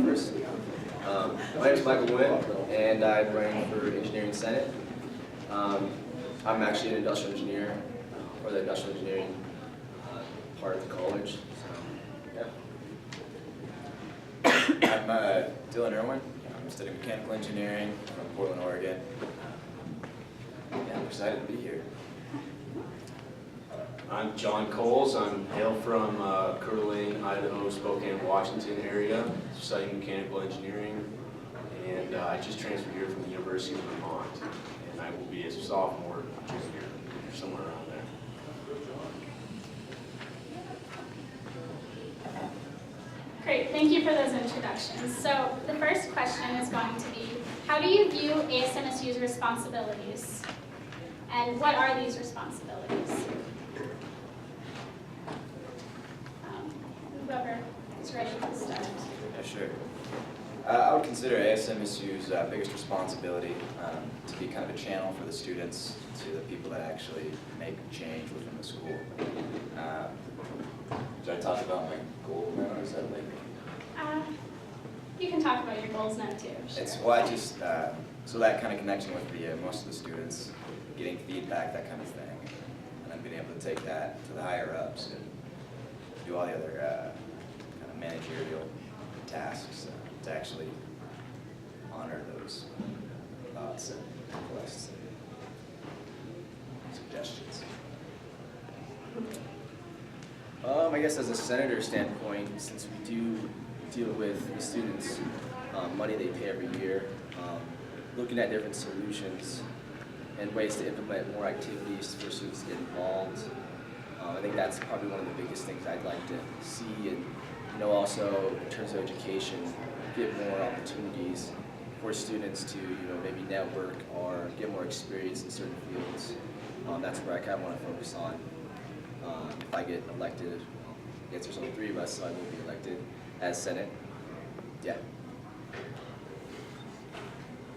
University. My name is Michael Nguyen, and I ran for Engineering Senate. I'm actually an industrial engineer, or the industrial engineering part of the college. So, yeah. I'm Dylan Erwin. I'm studying mechanical engineering from Portland, Oregon. Yeah, I'm excited to be here. I'm John Cowles. I'm hail from Coeur d'Alene, Idaho, Spokane, Washington area, studying mechanical engineering, and I just transferred here from the University of Vermont, and I will be a sophomore, junior, somewhere around there. Great, thank you for those introductions. So the first question is going to be, how do you view ASMSU's responsibilities? And what are these responsibilities? Whoever is ready to start. Yeah, sure. I would consider ASMSU's biggest responsibility to be kind of a channel for the students to the people that actually make change within the school. Should I talk about my goal now, or is that later? You can talk about your goals now too. Sure. It's, well, I just, so that kind of connection with the most of the students, getting feedback, that kind of thing, and then being able to take that to the higher ups and do all the other kind of managerial tasks to actually honor those thoughts and requests and suggestions. I guess as a senator standpoint, since we do deal with the students' money they pay every year, looking at different solutions and ways to implement more activities for students to get involved. I think that's probably one of the biggest things I'd like to see, and also in terms of education, give more opportunities for students to maybe network or get more experience in certain fields. That's where I kind of want to focus on. If I get elected, I guess there's only 3 of us, so I will be elected as Senate. Yeah.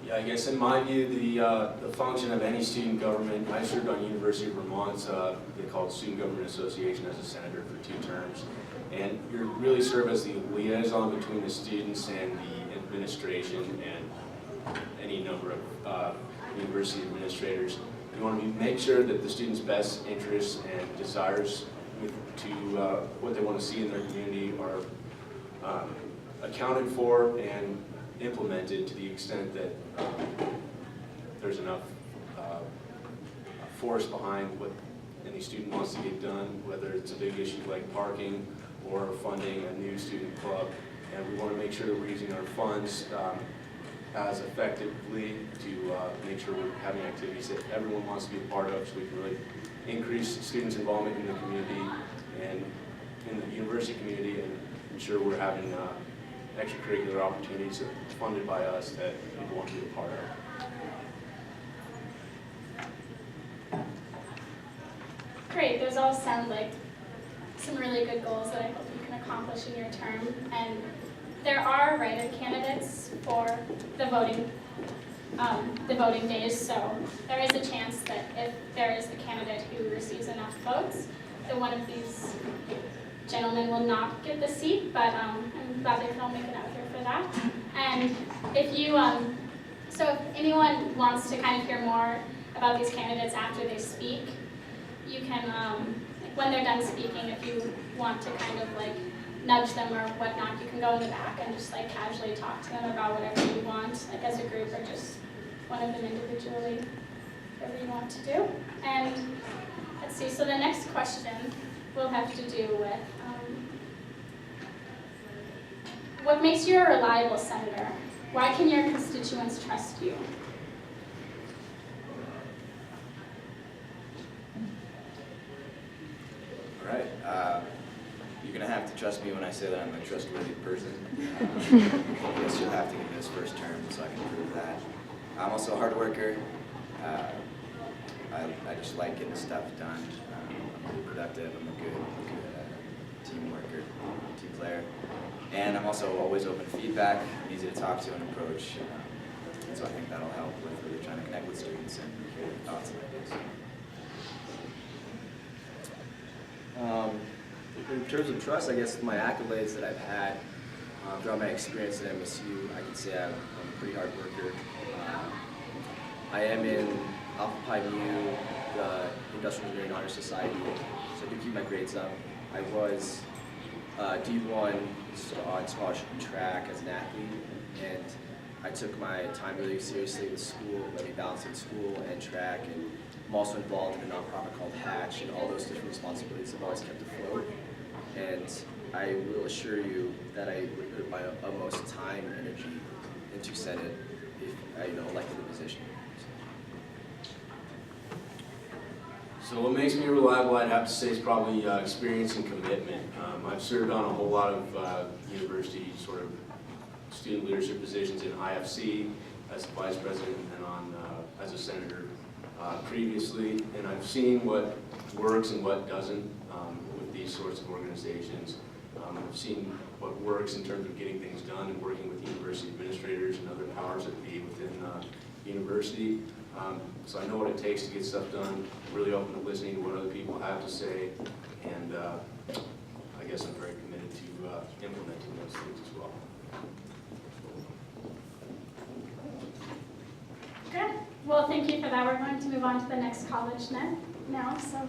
Yeah, I guess in my view, the function of any student government, I served on University of Vermont's, they call it Student Government Association as a senator for 2 terms. And you really serve as the liaison between the students and the administration and any number of university administrators. You want to make sure that the students' best interests and desires to what they want to see in their community are accounted for and implemented to the extent that there's enough force behind what any student wants to get done, whether it's a big issue like parking or funding a new student club. And we want to make sure that we're using our funds as effectively to make sure we're having activities that everyone wants to be a part of, so we can really increase students' involvement in the community and in the university community, and ensure we're having extracurricular opportunities funded by us that people want to be a part of. Great, those all sound like some really good goals that I hope you can accomplish in your term. And there are write-in candidates for the voting days, so there is a chance that if there is a candidate who receives enough votes, that one of these gentlemen will not get the seat, but I'm glad they can all make it out here for that. And if you, so if anyone wants to kind of hear more about these candidates after they speak, you can, when they're done speaking, if you want to kind of like nudge them or whatnot, you can go in the back and just like casually talk to them about whatever you want, like as a group or just one of them individually, whatever you want to do. And let's see, so the next question will have to do with what makes you a reliable senator? Why can your constituents trust you? All right. You're going to have to trust me when I say that I'm a trustworthy person. I guess you'll have to give me this first term so I can prove that. I'm also a hard worker. I just like getting stuff done. I'm really productive. I'm a good team worker, team player. And I'm also always open to feedback. I'm easy to talk to and approach. And so I think that'll help with really trying to connect with students and hear their thoughts and ideas. In terms of trust, I guess my accolades that I've had Throughout my experience at MSU, I can say I'm a pretty hard worker. I am in Alpha Pi Mu, the Industrial Engineering Honor Society, so I do keep my grades up. I was D1 on scholarship and track as an athlete, and I took my time really seriously with school, let me balance in school and track, and I'm also involved in a nonprofit called Hatch, and all those different responsibilities have always kept afloat. And I will assure you that I would put my utmost time and energy into Senate if I, elected the position. So what makes me reliable, I'd have to say, is probably experience and commitment. I've served on a whole lot of university sort of student leadership positions in IFC as the vice president and on as a senator previously, and I've seen what works and what doesn't with these sorts of organizations. I've seen what works in terms of getting things done and working with university administrators and other powers that be within university. So I know what it takes to get stuff done, really open to listening to what other people have to say, and I guess I'm very committed to implementing those things as well. Good. Well, thank you for that. We're going to move on to the next college now. So